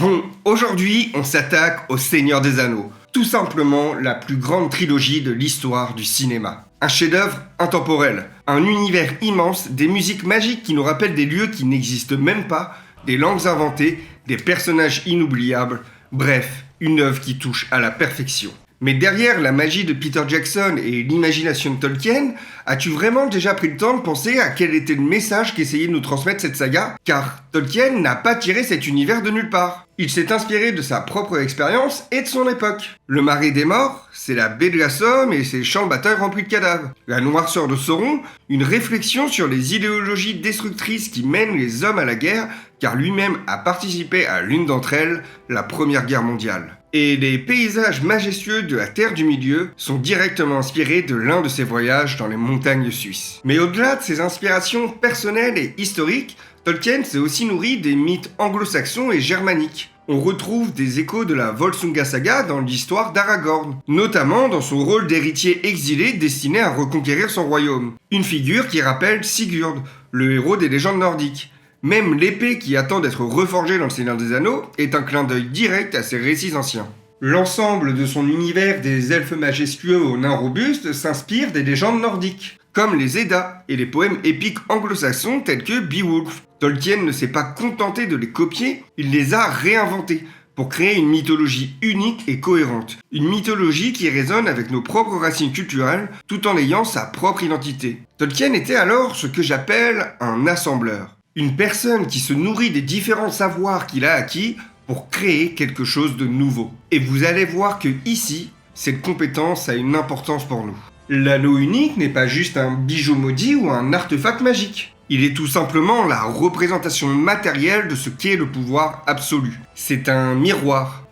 Bon, aujourd'hui, on s'attaque au Seigneur des Anneaux. Tout simplement la plus grande trilogie de l'histoire du cinéma. Un chef-d'œuvre intemporel, un univers immense, des musiques magiques qui nous rappellent des lieux qui n'existent même pas, des langues inventées, des personnages inoubliables, bref, une œuvre qui touche à la perfection. Mais derrière la magie de Peter Jackson et l'imagination de Tolkien, as-tu vraiment déjà pris le temps de penser à quel était le message qu'essayait de nous transmettre cette saga? Car Tolkien n'a pas tiré cet univers de nulle part. Il s'est inspiré de sa propre expérience et de son époque. Le Marais des Morts, c'est la baie de la Somme et ses champs de bataille remplis de cadavres. La Noirceur de Sauron, une réflexion sur les idéologies destructrices qui mènent les hommes à la guerre, car lui-même a participé à l'une d'entre elles, la Première Guerre mondiale. Et les paysages majestueux de la Terre du Milieu sont directement inspirés de l'un de ses voyages dans les montagnes suisses. Mais au-delà de ses inspirations personnelles et historiques, Tolkien s'est aussi nourri des mythes anglo-saxons et germaniques. On retrouve des échos de la Volsunga saga dans l'histoire d'Aragorn, notamment dans son rôle d'héritier exilé destiné à reconquérir son royaume. Une figure qui rappelle Sigurd, le héros des légendes nordiques. Même l'épée qui attend d'être reforgée dans le Seigneur des Anneaux est un clin d'œil direct à ces récits anciens. L'ensemble de son univers des elfes majestueux aux nains robustes s'inspire des légendes nordiques, comme les Eddas et les poèmes épiques anglo-saxons tels que Beowulf. Tolkien ne s'est pas contenté de les copier, il les a réinventés pour créer une mythologie unique et cohérente. Une mythologie qui résonne avec nos propres racines culturelles tout en ayant sa propre identité. Tolkien était alors ce que j'appelle un assembleur. Une personne qui se nourrit des différents savoirs qu'il a acquis pour créer quelque chose de nouveau. Et vous allez voir que ici, cette compétence a une importance pour nous. L'anneau unique n'est pas juste un bijou maudit ou un artefact magique. Il est tout simplement la représentation matérielle de ce qu'est le pouvoir absolu. C'est un miroir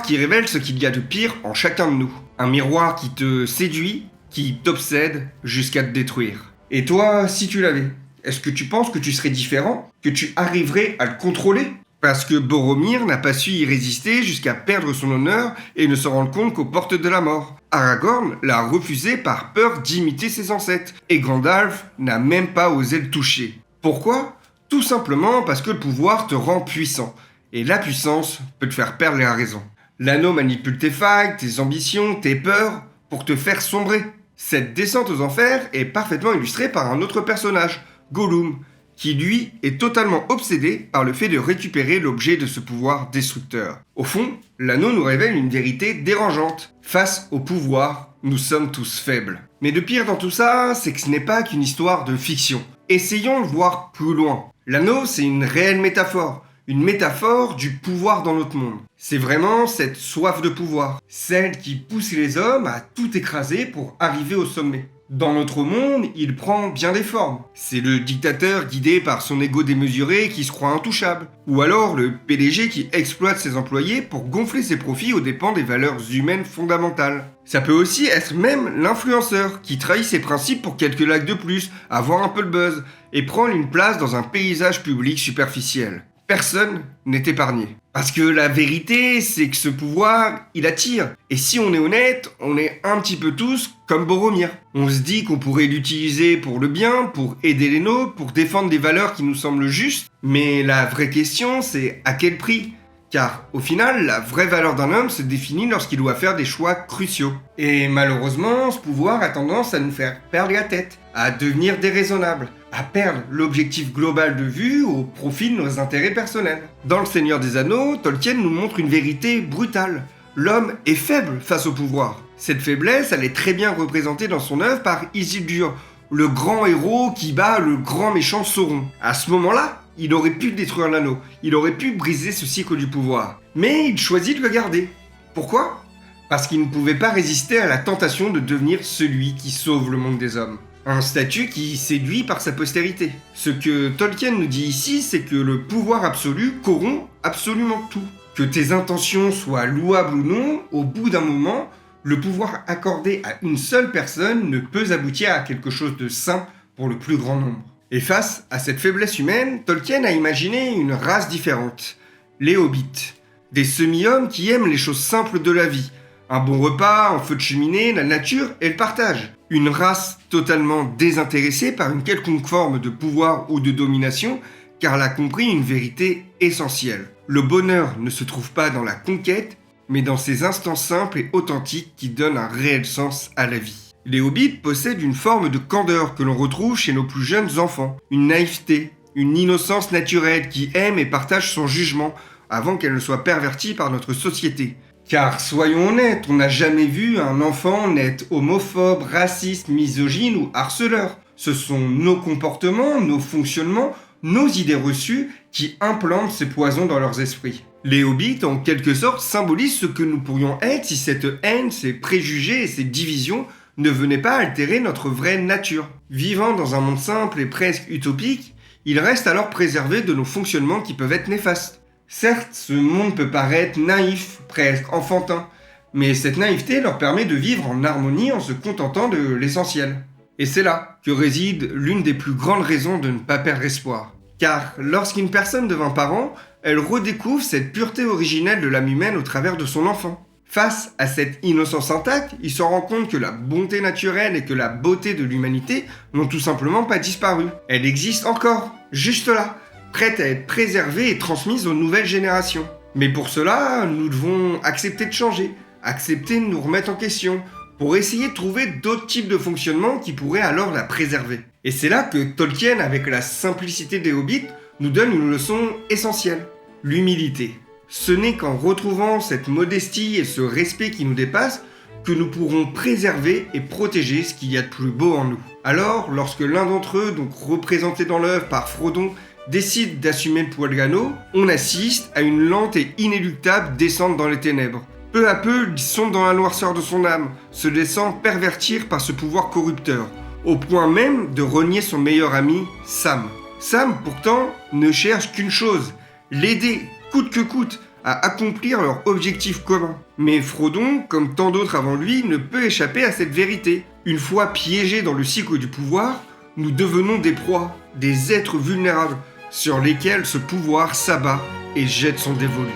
qui révèle ce qu'il y a de pire en chacun de nous. Un miroir qui te séduit, qui t'obsède jusqu'à te détruire. Et toi, si tu l'avais, est-ce que tu penses que tu serais différent? Que tu arriverais à le contrôler? Parce que Boromir n'a pas su y résister jusqu'à perdre son honneur et ne se rendre compte qu'aux portes de la mort. Aragorn l'a refusé par peur d'imiter ses ancêtres. Et Gandalf n'a même pas osé le toucher. Pourquoi? Tout simplement parce que le pouvoir te rend puissant. Et la puissance peut te faire perdre la raison. L'anneau manipule tes failles, tes ambitions, tes peurs pour te faire sombrer. Cette descente aux enfers est parfaitement illustrée par un autre personnage, Gollum, qui lui est totalement obsédé par le fait de récupérer l'objet de ce pouvoir destructeur. Au fond, l'anneau nous révèle une vérité dérangeante. Face au pouvoir, nous sommes tous faibles. Mais le pire dans tout ça, c'est que ce n'est pas qu'une histoire de fiction. Essayons de voir plus loin. L'anneau, c'est une réelle métaphore. Une métaphore du pouvoir dans notre monde. C'est vraiment cette soif de pouvoir. Celle qui pousse les hommes à tout écraser pour arriver au sommet. Dans notre monde, il prend bien des formes. C'est le dictateur guidé par son ego démesuré qui se croit intouchable. Ou alors le PDG qui exploite ses employés pour gonfler ses profits aux dépens des valeurs humaines fondamentales. Ça peut aussi être même l'influenceur qui trahit ses principes pour quelques likes de plus, avoir un peu de buzz, et prendre une place dans un paysage public superficiel. Personne n'est épargné. Parce que la vérité, c'est que ce pouvoir, il attire. Et si on est honnête, on est un petit peu tous comme Boromir. On se dit qu'on pourrait l'utiliser pour le bien, pour aider les nôtres, pour défendre des valeurs qui nous semblent justes. Mais la vraie question, c'est à quel prix? Car au final, la vraie valeur d'un homme se définit lorsqu'il doit faire des choix cruciaux. Et malheureusement, ce pouvoir a tendance à nous faire perdre la tête, à devenir déraisonnable, à perdre l'objectif global de vue au profit de nos intérêts personnels. Dans Le Seigneur des Anneaux, Tolkien nous montre une vérité brutale. L'homme est faible face au pouvoir. Cette faiblesse, elle est très bien représentée dans son œuvre par Isildur, le grand héros qui bat le grand méchant Sauron. À ce moment-là, il aurait pu détruire l'anneau, il aurait pu briser ce cycle du pouvoir. Mais il choisit de le garder. Pourquoi? Parce qu'il ne pouvait pas résister à la tentation de devenir celui qui sauve le monde des hommes. Un statut qui séduit par sa postérité. Ce que Tolkien nous dit ici, c'est que le pouvoir absolu corrompt absolument tout. Que tes intentions soient louables ou non, au bout d'un moment, le pouvoir accordé à une seule personne ne peut aboutir à quelque chose de sain pour le plus grand nombre. Et face à cette faiblesse humaine, Tolkien a imaginé une race différente, les hobbits. Des semi-hommes qui aiment les choses simples de la vie, un bon repas, un feu de cheminée, la nature et le partage. Une race totalement désintéressée par une quelconque forme de pouvoir ou de domination, car elle a compris une vérité essentielle. Le bonheur ne se trouve pas dans la conquête, mais dans ces instants simples et authentiques qui donnent un réel sens à la vie. Les hobbits possèdent une forme de candeur que l'on retrouve chez nos plus jeunes enfants, une naïveté, une innocence naturelle qui aime et partage son jugement avant qu'elle ne soit pervertie par notre société. Car soyons honnêtes, on n'a jamais vu un enfant naître homophobe, raciste, misogyne ou harceleur. Ce sont nos comportements, nos fonctionnements, nos idées reçues qui implantent ces poisons dans leurs esprits. Les hobbits, en quelque sorte, symbolisent ce que nous pourrions être si cette haine, ces préjugés et ces divisions ne venaient pas altérer notre vraie nature. Vivant dans un monde simple et presque utopique, il reste alors préservé de nos fonctionnements qui peuvent être néfastes. Certes, ce monde peut paraître naïf, presque enfantin, mais cette naïveté leur permet de vivre en harmonie en se contentant de l'essentiel. Et c'est là que réside l'une des plus grandes raisons de ne pas perdre espoir. Car lorsqu'une personne devient parent, elle redécouvre cette pureté originelle de l'âme humaine au travers de son enfant. Face à cette innocence intacte, il se rend compte que la bonté naturelle et que la beauté de l'humanité n'ont tout simplement pas disparu. Elle existe encore, juste là, prête à être préservée et transmise aux nouvelles générations. Mais pour cela, nous devons accepter de changer, accepter de nous remettre en question, pour essayer de trouver d'autres types de fonctionnement qui pourraient alors la préserver. Et c'est là que Tolkien, avec la simplicité des hobbits, nous donne une leçon essentielle, l'humilité. Ce n'est qu'en retrouvant cette modestie et ce respect qui nous dépassent que nous pourrons préserver et protéger ce qu'il y a de plus beau en nous. Alors, lorsque l'un d'entre eux, donc représenté dans l'œuvre par Frodon, décide d'assumer le poids de l'anneau, on assiste à une lente et inéluctable descente dans les ténèbres. Peu à peu, il sombre dans la noirceur de son âme, se laissant pervertir par ce pouvoir corrupteur, au point même de renier son meilleur ami, Sam. Sam, pourtant, ne cherche qu'une chose, l'aider, coûte que coûte, à accomplir leur objectif commun. Mais Frodon, comme tant d'autres avant lui, ne peut échapper à cette vérité. Une fois piégés dans le cycle du pouvoir, nous devenons des proies, des êtres vulnérables, sur lesquels ce pouvoir s'abat et jette son dévolu.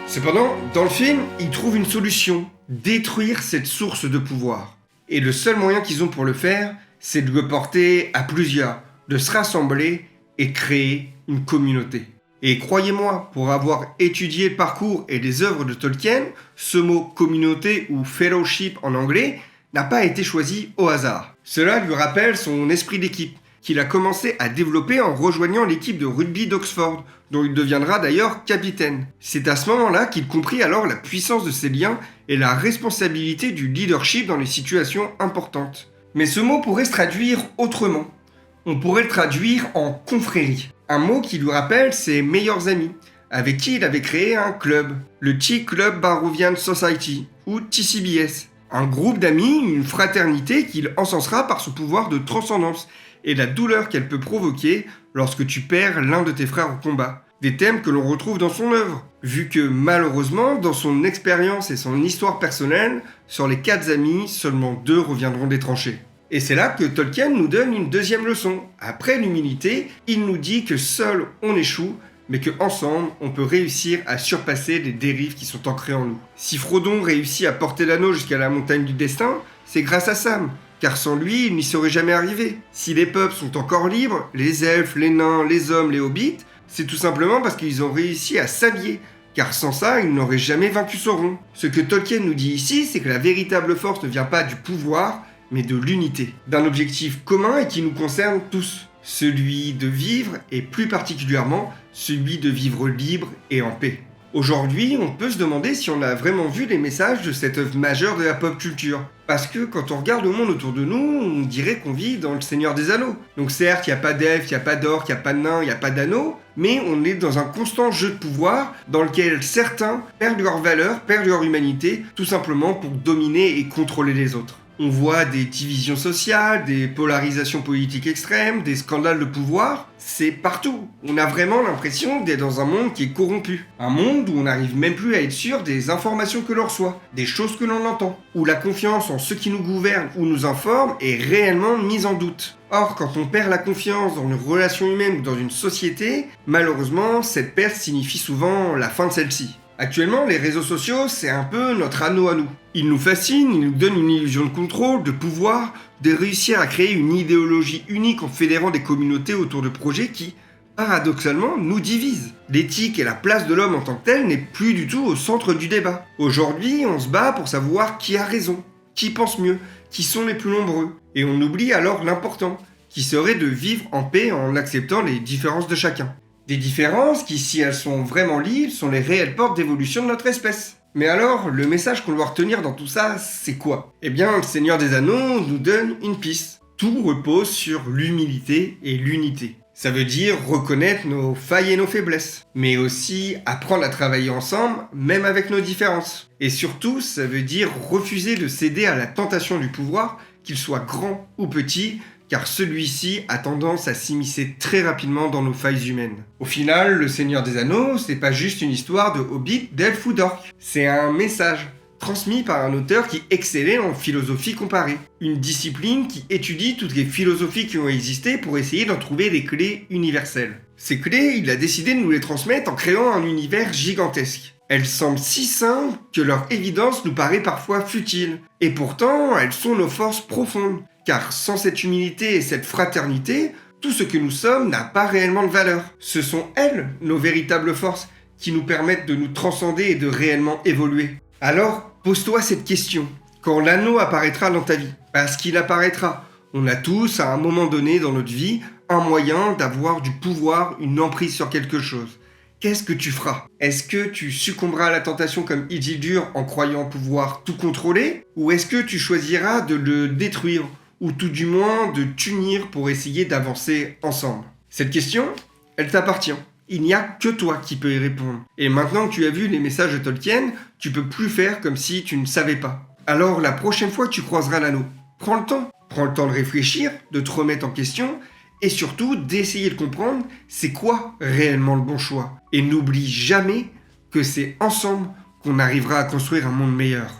Cependant, dans le film, ils trouvent une solution, détruire cette source de pouvoir. Et le seul moyen qu'ils ont pour le faire, c'est de le porter à plusieurs, de se rassembler et créer une communauté. Et croyez-moi, pour avoir étudié le parcours et les œuvres de Tolkien, ce mot communauté ou fellowship en anglais n'a pas été choisi au hasard. Cela lui rappelle son esprit d'équipe, qu'il a commencé à développer en rejoignant l'équipe de rugby d'Oxford, dont il deviendra d'ailleurs capitaine. C'est à ce moment-là qu'il comprit alors la puissance de ces liens et la responsabilité du leadership dans les situations importantes. Mais ce mot pourrait se traduire autrement. On pourrait le traduire en confrérie. Un mot qui lui rappelle ses meilleurs amis, avec qui il avait créé un club, le Tea Club Barovian Society, ou TCBS. Un groupe d'amis, une fraternité qu'il encensera par ce pouvoir de transcendance et la douleur qu'elle peut provoquer lorsque tu perds l'un de tes frères au combat. Des thèmes que l'on retrouve dans son œuvre, vu que malheureusement, dans son expérience et son histoire personnelle, sur les 4 amis, seulement 2 reviendront des tranchées. Et c'est là que Tolkien nous donne une deuxième leçon. Après l'humilité, il nous dit que seul on échoue, mais qu'ensemble, on peut réussir à surpasser les dérives qui sont ancrées en nous. Si Frodon réussit à porter l'anneau jusqu'à la montagne du destin, c'est grâce à Sam, car sans lui, il n'y serait jamais arrivé. Si les peuples sont encore libres, les elfes, les nains, les hommes, les hobbits, c'est tout simplement parce qu'ils ont réussi à s'allier, car sans ça, ils n'auraient jamais vaincu Sauron. Ce que Tolkien nous dit ici, c'est que la véritable force ne vient pas du pouvoir, mais de l'unité, d'un objectif commun et qui nous concerne tous, celui de vivre et plus particulièrement celui de vivre libre et en paix. Aujourd'hui, on peut se demander si on a vraiment vu les messages de cette œuvre majeure de la pop culture. Parce que quand on regarde le monde autour de nous, on dirait qu'on vit dans le Seigneur des Anneaux. Donc certes, il n'y a pas d'elfes, il n'y a pas d'orques, il n'y a pas de nains, il n'y a pas d'anneaux, mais on est dans un constant jeu de pouvoir dans lequel certains perdent leur valeur, perdent leur humanité, tout simplement pour dominer et contrôler les autres. On voit des divisions sociales, des polarisations politiques extrêmes, des scandales de pouvoir, c'est partout. On a vraiment l'impression d'être dans un monde qui est corrompu. Un monde où on n'arrive même plus à être sûr des informations que l'on reçoit, des choses que l'on entend, où la confiance en ceux qui nous gouvernent ou nous informent est réellement mise en doute. Or, quand on perd la confiance dans une relation humaine ou dans une société, malheureusement, cette perte signifie souvent la fin de celle-ci. Actuellement, les réseaux sociaux, c'est un peu notre anneau à nous. Ils nous fascinent, ils nous donnent une illusion de contrôle, de pouvoir, de réussir à créer une idéologie unique en fédérant des communautés autour de projets qui, paradoxalement, nous divise. L'éthique et la place de l'homme en tant que tel n'est plus du tout au centre du débat. Aujourd'hui, on se bat pour savoir qui a raison, qui pense mieux, qui sont les plus nombreux. Et on oublie alors l'important, qui serait de vivre en paix en acceptant les différences de chacun. Des différences qui, si elles sont vraiment libres, sont les réelles portes d'évolution de notre espèce. Mais alors, le message qu'on doit retenir dans tout ça, c'est quoi? Eh bien, le Seigneur des Anneaux nous donne une piste. Tout repose sur l'humilité et l'unité. Ça veut dire reconnaître nos failles et nos faiblesses, mais aussi apprendre à travailler ensemble, même avec nos différences. Et surtout, ça veut dire refuser de céder à la tentation du pouvoir, qu'il soit grand ou petit, car celui-ci a tendance à s'immiscer très rapidement dans nos failles humaines. Au final, le Seigneur des Anneaux, c'est pas juste une histoire de hobbit, d'elfes ou d'orques. C'est un message transmis par un auteur qui excellait en philosophie comparée. Une discipline qui étudie toutes les philosophies qui ont existé pour essayer d'en trouver des clés universelles. Ces clés, il a décidé de nous les transmettre en créant un univers gigantesque. Elles semblent si simples que leur évidence nous paraît parfois futile. Et pourtant, elles sont nos forces profondes. Car sans cette humilité et cette fraternité, tout ce que nous sommes n'a pas réellement de valeur. Ce sont elles, nos véritables forces, qui nous permettent de nous transcender et de réellement évoluer. Alors, pose-toi cette question. Quand l'anneau apparaîtra dans ta vie, parce qu'il apparaîtra, on a tous, à un moment donné dans notre vie, un moyen d'avoir du pouvoir, une emprise sur quelque chose. Qu'est-ce que tu feras? Est-ce que tu succomberas à la tentation comme Isildur en croyant pouvoir tout contrôler? Ou est-ce que tu choisiras de le détruire? Ou tout du moins de t'unir pour essayer d'avancer ensemble? Cette question, elle t'appartient. Il n'y a que toi qui peux y répondre. Et maintenant que tu as vu les messages de Tolkien, tu peux plus faire comme si tu ne savais pas. Alors la prochaine fois que tu croiseras l'anneau, prends le temps. Prends le temps de réfléchir, de te remettre en question, et surtout d'essayer de comprendre c'est quoi réellement le bon choix. Et n'oublie jamais que c'est ensemble qu'on arrivera à construire un monde meilleur.